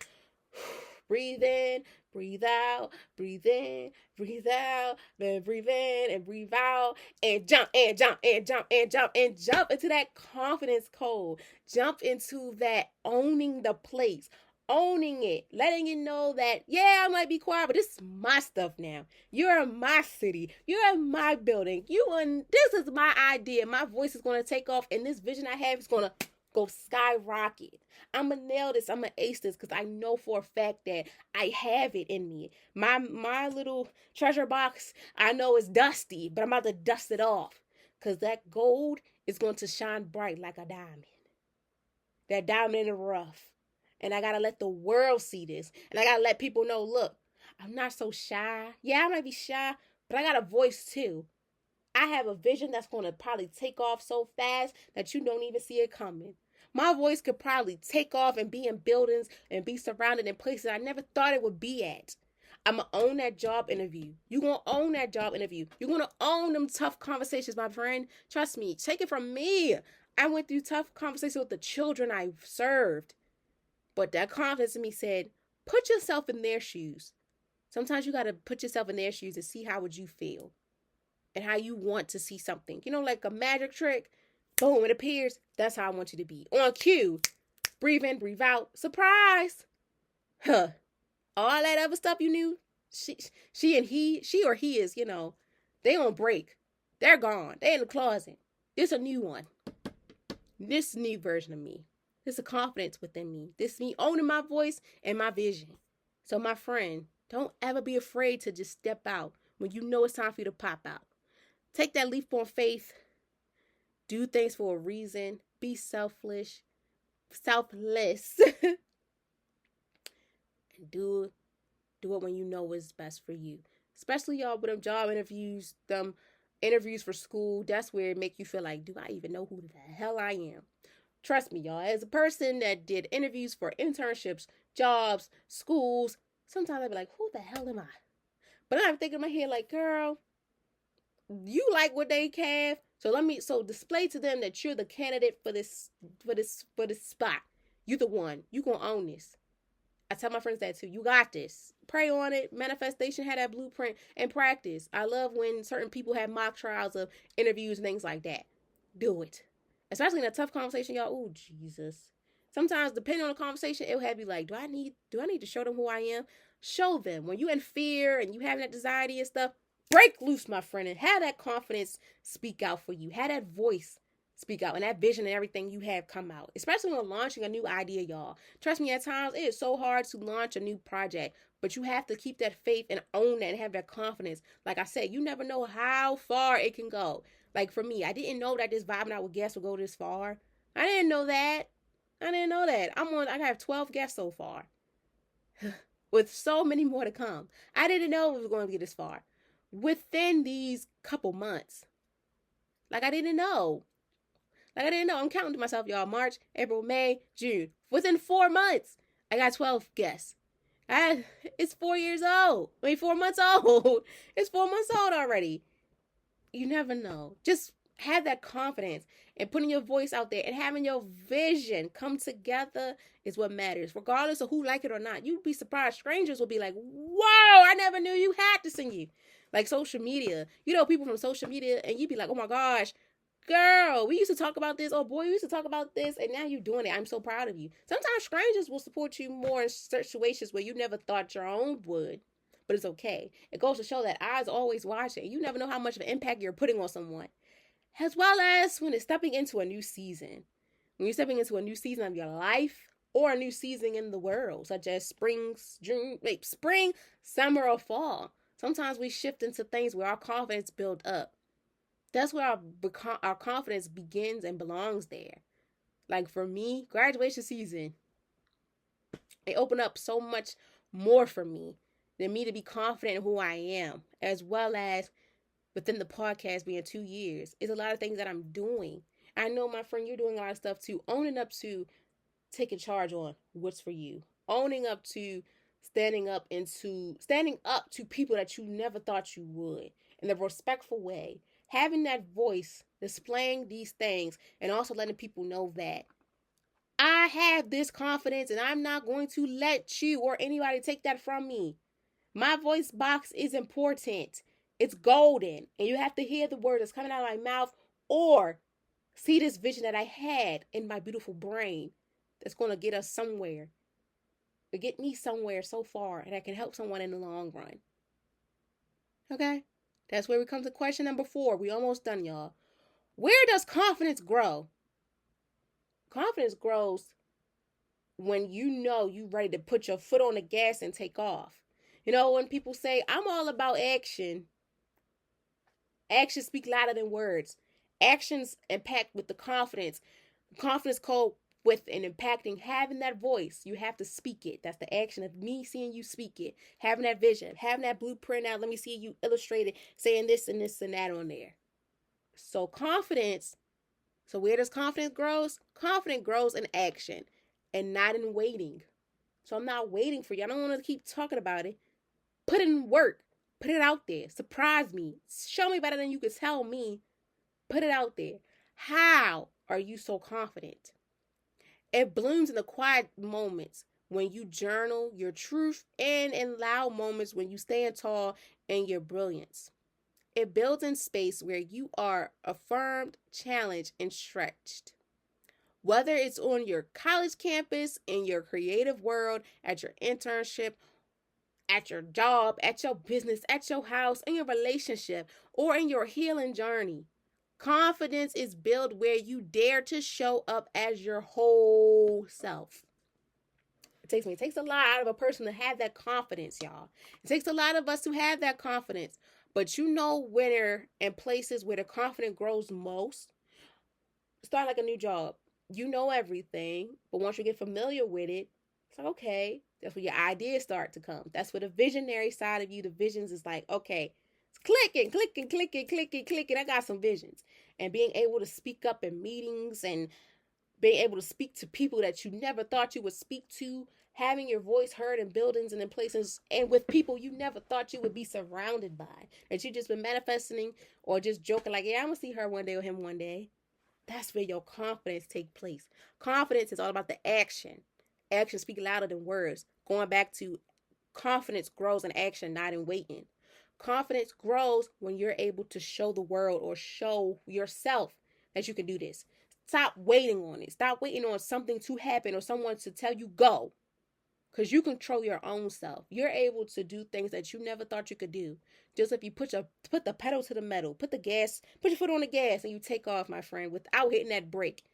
breathe in, breathe out, breathe in, breathe out, then breathe in and breathe out, and jump and jump and jump and jump and jump into that confidence code. Jump into that owning the place. Owning it, letting you know that, yeah, I might be quiet, but this is my stuff now. You're in my city. You're in my building. This is my idea. My voice is going to take off, and this vision I have is going to go skyrocket. I'm going to nail this. I'm going to ace this because I know for a fact that I have it in me. My little treasure box, I know it's dusty, but I'm about to dust it off because that gold is going to shine bright like a diamond. That diamond in the rough. And I got to let the world see this. And I got to let people know, look, I'm not so shy. Yeah, I might be shy, but I got a voice too. I have a vision that's going to probably take off so fast that you don't even see it coming. My voice could probably take off and be in buildings and be surrounded in places I never thought it would be at. I'm going to own that job interview. You're going to own that job interview. You're going to own them tough conversations, my friend. Trust me. Take it from me. I went through tough conversations with the children I served. But that confidence in me said, put yourself in their shoes. Sometimes you got to put yourself in their shoes and see how would you feel and how you want to see something. You know, like a magic trick. Boom, it appears. That's how I want you to be. On cue. Breathe in, breathe out. Surprise. All that other stuff you knew, she or he is, they on break. They're gone. They're in the closet. This a new one. This new version of me. There's a confidence within me. This is me owning my voice and my vision. So my friend, don't ever be afraid to just step out when you know it's time for you to pop out. Take that leap on faith. Do things for a reason. Be selfless. And do it when you know what's best for you. Especially y'all with them job interviews, them interviews for school. That's where it make you feel like, do I even know who the hell I am? Trust me, y'all, as a person that did interviews for internships, jobs, schools, sometimes I'd be like, who the hell am I? But I'm thinking in my head like, girl, you like what they have. So display to them that you're the candidate for this spot. You the one. You gonna own this. I tell my friends that too. You got this. Pray on it. Manifestation, had that blueprint and practice. I love when certain people have mock trials of interviews and things like that. Do it. Especially in a tough conversation, y'all. Oh, Jesus. Sometimes, depending on the conversation, it'll have you like, do I need to show them who I am? Show them. When you in fear and you having that anxiety and stuff, break loose, my friend, and have that confidence speak out for you. Have that voice speak out and that vision and everything you have come out. Especially when launching a new idea, y'all. Trust me, at times, it is so hard to launch a new project, but you have to keep that faith and own that and have that confidence. Like I said, you never know how far it can go. Like for me, I didn't know that this Vibing Out with guests would go this far. I didn't know that. I have 12 guests so far. With so many more to come. I didn't know it was going to get this far. Within these couple months. I didn't know. I'm counting to myself, y'all. March, April, May, June. Within 4 months, I got 12 guests. It's 4 years old. 4 months old. It's 4 months old already. You never know. Just have that confidence and putting your voice out there and having your vision come together is what matters. Regardless of who like it or not. You'd be surprised. Strangers will be like, whoa, I never knew you had this in you. Like social media. People from social media and you'd be like, oh my gosh, girl, we used to talk about this. Oh, boy, we used to talk about this. And now you're doing it. I'm so proud of you. Sometimes strangers will support you more in situations where you never thought your own would. But it's okay. It goes to show that eyes always watching. You never know how much of an impact you're putting on someone. As well as when it's stepping into a new season. When you're stepping into a new season of your life or a new season in the world, such as spring, summer, or fall. Sometimes we shift into things where our confidence builds up. That's where our confidence begins and belongs there. Like for me, graduation season, it opened up so much more for me than me to be confident in who I am, as well as within the podcast being 2 years. It's a lot of things that I'm doing. I know, my friend, you're doing a lot of stuff too. Owning up to taking charge on what's for you. Owning up to standing up to people that you never thought you would in a respectful way. Having that voice, displaying these things, and also letting people know that I have this confidence and I'm not going to let you or anybody take that from me. My voice box is important. It's golden. And you have to hear the word that's coming out of my mouth or see this vision that I had in my beautiful brain that's going to get us somewhere. Or get me somewhere so far and that can help someone in the long run. Okay? That's where we come to question number 4. We almost done, y'all. Where does confidence grow? Confidence grows when you know you're ready to put your foot on the gas and take off. You know, when people say, I'm all about action, actions speak louder than words. Actions impact with the confidence. Confidence code with and impacting, having that voice. You have to speak it. That's the action of me seeing you speak it. Having that vision, having that blueprint out. Let me see you illustrate it, saying this and this and that on there. So confidence. So where does confidence grows? Confidence grows in action and not in waiting. So I'm not waiting for you. I don't want to keep talking about it. Put it in work. Put it out there. Surprise me. Show me better than you could tell me. Put it out there. How are you so confident? It blooms in the quiet moments when you journal your truth and in loud moments when you stand tall in your brilliance. It builds in space where you are affirmed, challenged, and stretched. Whether it's on your college campus, in your creative world, at your internship, at your job, at your business, at your house, in your relationship, or in your healing journey. Confidence is built where you dare to show up as your whole self. It takes a lot out of a person to have that confidence, y'all. It takes a lot of us to have that confidence. But you know where in places where the confidence grows most, start like a new job. You know everything, but once you get familiar with it, it's like, okay, that's where your ideas start to come. That's where the visionary side of you, the visions is like, okay, clicking. I got some visions. And being able to speak up in meetings and being able to speak to people that you never thought you would speak to, having your voice heard in buildings and in places and with people you never thought you would be surrounded by, that you just been manifesting or just joking like, yeah, I'm going to see her one day or him one day. That's where your confidence take place. Confidence is all about the action. Actions speak louder than words. Going back to confidence grows in action, not in waiting. Confidence grows when you're able to show the world or show yourself that you can do this. Stop waiting on it. Stop waiting on something to happen or someone to tell you go. Because you control your own self. You're able to do things that you never thought you could do. Just if you put the pedal to the metal, put your foot on the gas and you take off, my friend, without hitting that brake.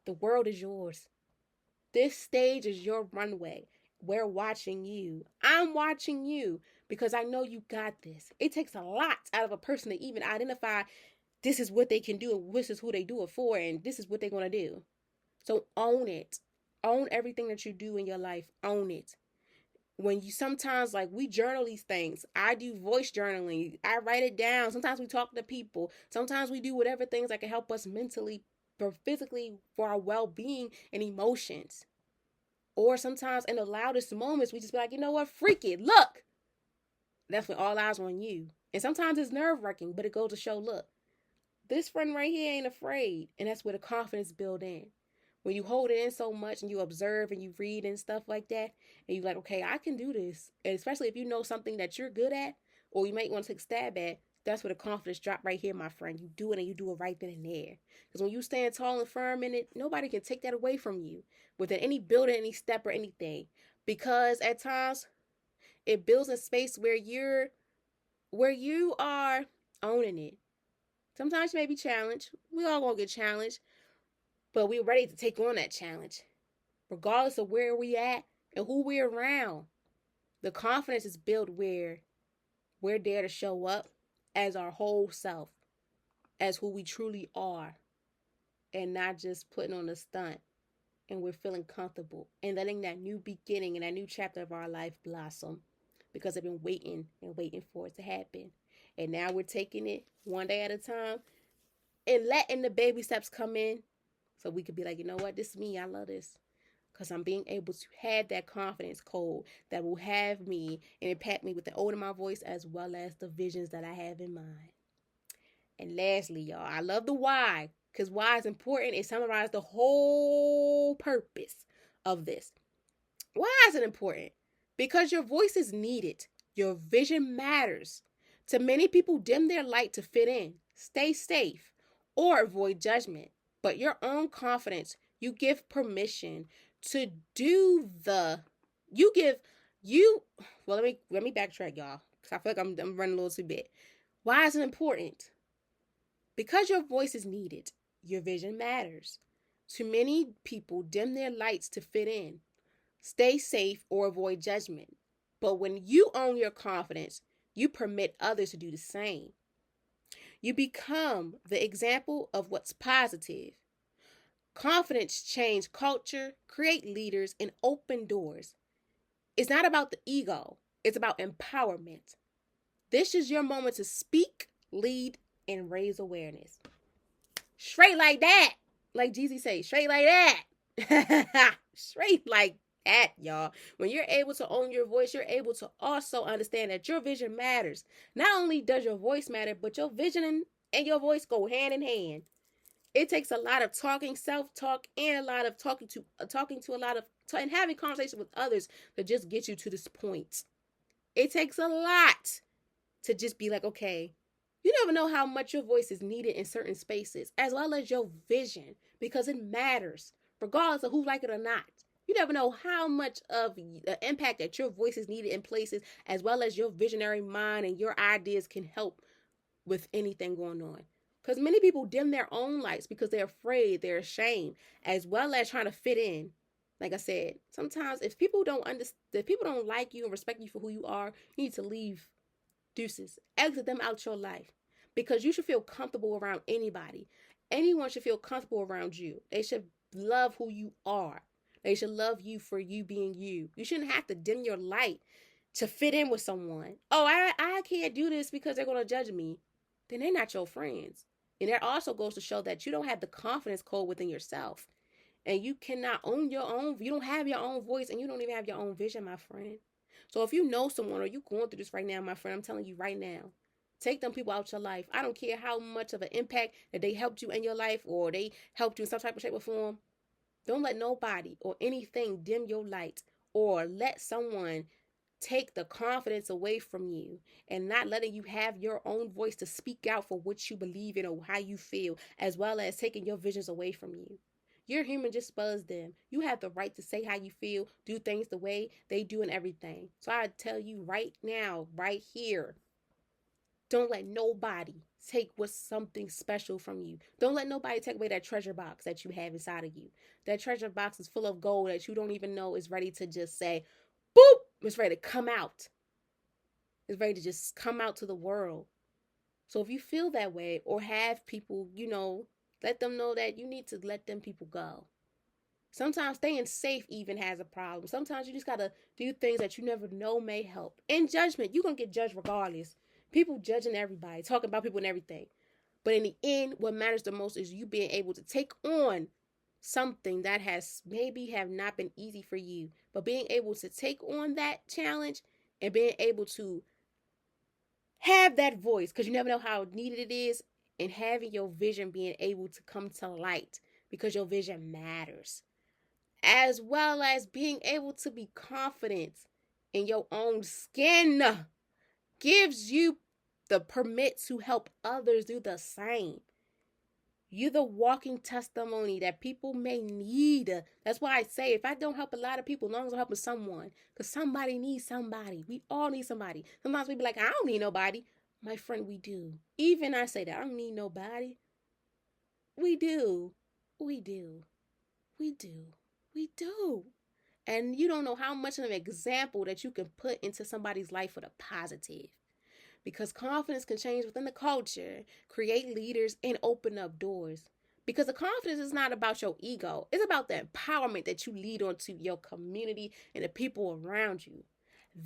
The world is yours. This stage is your runway. We're watching you. I'm watching you because I know you got this. It takes a lot out of a person to even identify this is what they can do and this is who they do it for and this is what they're going to do. So own it. Own everything that you do in your life. Own it. When you sometimes, like, we journal these things. I do voice journaling. I write it down. Sometimes we talk to people. Sometimes we do whatever things that can help us mentally or physically for our well-being and emotions. Or sometimes in the loudest moments, we just be like, you know what? Freak it. Look. That's when all eyes are on you. And sometimes it's nerve-wracking, but it goes to show, look, this friend right here ain't afraid. And that's where the confidence build in. When you hold it in so much and you observe and you read and stuff like that, and you're like, okay, I can do this. And especially if you know something that you're good at, or you might want to take a stab at, That's where the confidence drop right here, my friend. You do it and you do it right then and there. Because when you stand tall and firm in it, nobody can take that away from you within any building, any step, or anything. Because at times it builds a space where you are owning it. Sometimes you may be challenged. We all gonna get challenged, but we're ready to take on that challenge, regardless of where we at and who we're around. The confidence is built where we're there to show up as our whole self, as who we truly are, and not just putting on a stunt. And we're feeling comfortable and letting that new beginning and that new chapter of our life blossom, because I've been waiting and waiting for it to happen. And now we're taking it one day at a time and letting the baby steps come in so we could be like, you know what, this is me. I love this. Because I'm being able to have that confidence code that will have me and impact me with the tone of my voice as well as the visions that I have in mind. And lastly, y'all, I love the why, because why is important. It summarizes the whole purpose of this. Why is it important? Because your voice is needed. Your vision matters. To many people, dim their light to fit in, stay safe, or avoid judgment. But your own confidence, you give permission to do the, well, let me backtrack, y'all, because I feel like I'm running a little too bit. Why is it important? Because your voice is needed. Your vision matters. Too many people dim their lights to fit in, stay safe, or avoid judgment. But when you own your confidence, you permit others to do the same. You become the example of what's positive. Confidence change culture, create leaders, and open doors. It's not about the ego. It's about empowerment. This is your moment to speak, lead, and raise awareness. Straight like that. Like Jeezy say, straight like that. Straight like that, y'all. When you're able to own your voice, you're able to also understand that your vision matters. Not only does your voice matter, but your vision and your voice go hand in hand. It takes a lot of talking, self-talk, and a lot of talking to a lot of, and having conversations with others to just get you to this point. It takes a lot to just be like, okay, you never know how much your voice is needed in certain spaces, as well as your vision, because it matters, regardless of who like it or not. You never know how much of the impact that your voice is needed in places, as well as your visionary mind and your ideas can help with anything going on. Because many people dim their own lights because they're afraid, they're ashamed, as well as trying to fit in. Like I said, sometimes if people don't like you and respect you for who you are, you need to leave. Deuces. Exit them out your life. Because you should feel comfortable around anybody. Anyone should feel comfortable around you. They should love who you are. They should love you for you being you. You shouldn't have to dim your light to fit in with someone. Oh, I can't do this because they're going to judge me. Then they're not your friends. And that also goes to show that you don't have the confidence code within yourself. And you cannot own your own. You don't have your own voice, and you don't even have your own vision, my friend. So if you know someone or you're going through this right now, my friend, I'm telling you right now, take them people out your life. I don't care how much of an impact that they helped you in your life or they helped you in some type of shape or form. Don't let nobody or anything dim your light or let someone take the confidence away from you and not letting you have your own voice to speak out for what you believe in or how you feel, as well as taking your visions away from you. You're human just as well as them. You have the right to say how you feel, do things the way they do and everything. So I tell you right now, right here, don't let nobody take what's something special from you. Don't let nobody take away that treasure box that you have inside of you. That treasure box is full of gold that you don't even know is ready to just say, boop, it's ready to come out. It's ready to just come out to the world. So if you feel that way or have people, let them know that you need to let them people go. Sometimes staying safe even has a problem. Sometimes you just got to do things that you never know may help. In judgment, you're going to get judged regardless. People judging everybody, talking about people and everything. But in the end, what matters the most is you being able to take on something that has maybe have not been easy for you, but being able to take on that challenge and being able to have that voice, because you never know how needed it is, and having your vision being able to come to light because your vision matters, as well as being able to be confident in your own skin gives you the permit to help others do the same. You're the walking testimony that people may need. That's why I say if I don't help a lot of people, as long as I'm helping someone, because somebody needs somebody. We all need somebody. Sometimes we be like, I don't need nobody. My friend, we do. Even I say that, I don't need nobody. We do. We do. We do. We do. And you don't know how much of an example that you can put into somebody's life for the positive. Because confidence can change within the culture, create leaders, and open up doors. Because the confidence is not about your ego. It's about the empowerment that you lead onto your community and the people around you.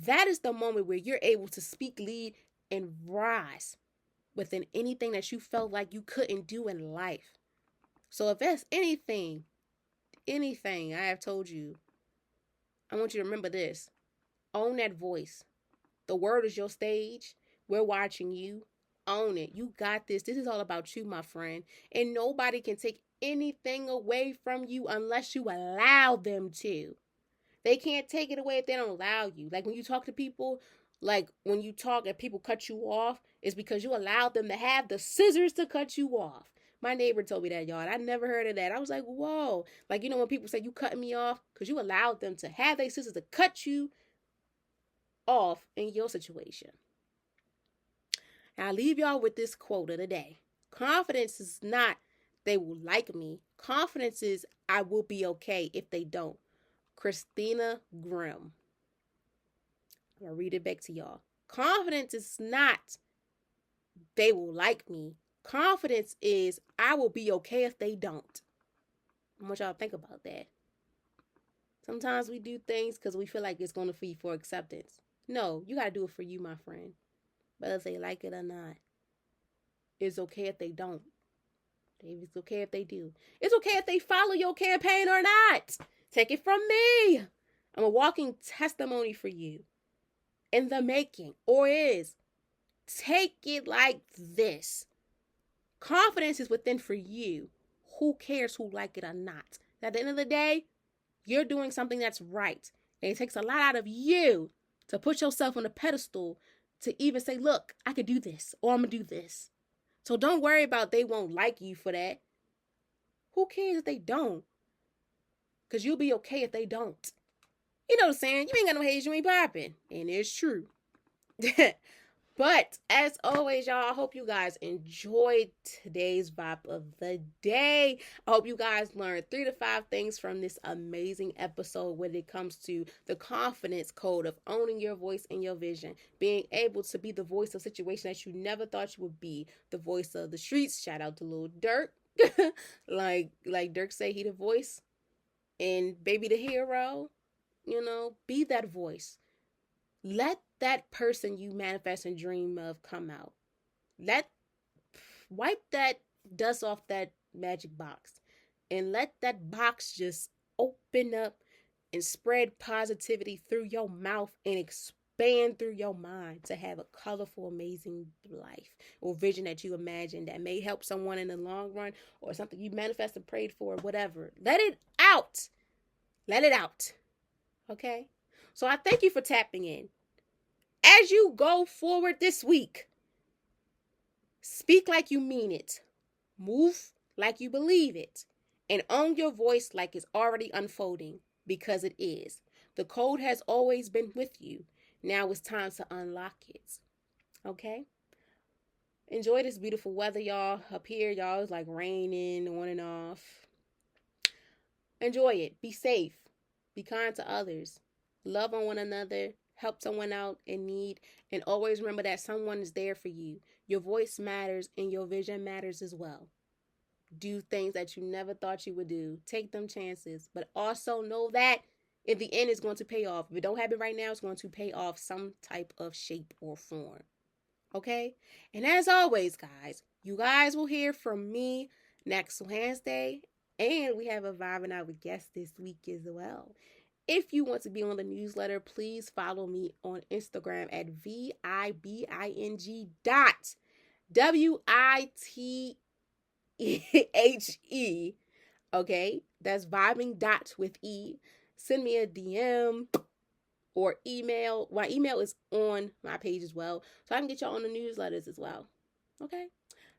That is the moment where you're able to speak, lead, and rise within anything that you felt like you couldn't do in life. So if there's anything I have told you, I want you to remember this. Own that voice. The word is your stage. We're watching you. Own it. You got this. This is all about you, my friend. And nobody can take anything away from you unless you allow them to. They can't take it away if they don't allow you. Like when you talk to people, like when you talk and people cut you off, it's because you allowed them to have the scissors to cut you off. My neighbor told me that, y'all. I never heard of that. I was like, whoa. Like, when people say you cutting me off because you allowed them to have their scissors to cut you off in your situation. And I leave y'all with this quote of the day. Confidence is not they will like me. Confidence is I will be okay if they don't. Christina Grimm. I'm going to read it back to y'all. Confidence is not they will like me. Confidence is I will be okay if they don't. I want y'all to think about that. Sometimes we do things because we feel like it's going to be for acceptance. No, you got to do it for you, my friend. Whether they like it or not. It's okay if they don't. It's okay if they do. It's okay if they follow your campaign or not. Take it from me. I'm a walking testimony for you. In the making. Or is. Take it like this. Confidence is within for you. Who cares who like it or not? At the end of the day, you're doing something that's right. And it takes a lot out of you to put yourself on a pedestal to even say, look, I could do this or I'm going to do this. So don't worry about they won't like you for that. Who cares if they don't? Because you'll be okay if they don't. You know what I'm saying? You ain't got no haters, you ain't popping. And it's true. But as always, y'all, I hope you guys enjoyed today's vibe of the day. I hope you guys learned 3 to 5 things from this amazing episode when it comes to the confidence code of owning your voice and your vision, being able to be the voice of situation that you never thought you would be, the voice of the streets. Shout out to Lil Durk. like Durk say, he the voice and Baby the hero. Be that voice. Let that person you manifest and dream of come out. Wipe that dust off that magic box and let that box just open up and spread positivity through your mouth and expand through your mind to have a colorful, amazing life or vision that you imagine that may help someone in the long run or something you manifest and prayed for, whatever. Let it out. Let it out. Okay? So I thank you for tapping in. As you go forward this week, speak like you mean it. Move like you believe it. And own your voice like it's already unfolding, because it is. The code has always been with you. Now it's time to unlock it. Okay? Enjoy this beautiful weather, y'all. Up here, y'all, it's like raining on and off. Enjoy it. Be safe. Be kind to others. Love on one another. Help someone out in need. And always remember that someone is there for you. Your voice matters and your vision matters as well. Do things that you never thought you would do. Take them chances. But also know that in the end, it's going to pay off. If it don't happen right now, it's going to pay off some type of shape or form. Okay? And as always, guys, you guys will hear from me next Wednesday. And we have a vibing out with guests this week as well. If you want to be on the newsletter, please follow me on Instagram at VIBING.WITHE. Okay, that's vibing dot with E. Send me a DM. or email. My email is on my page as well, so I can get y'all on the newsletters as well. Okay?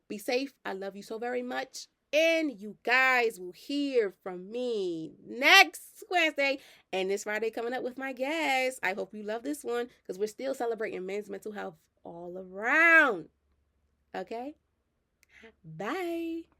Be safe. I love you so very much. And you guys will hear from me next Wednesday and this Friday coming up with my guest. I hope you love this one because we're still celebrating men's mental health all around. Okay? Bye.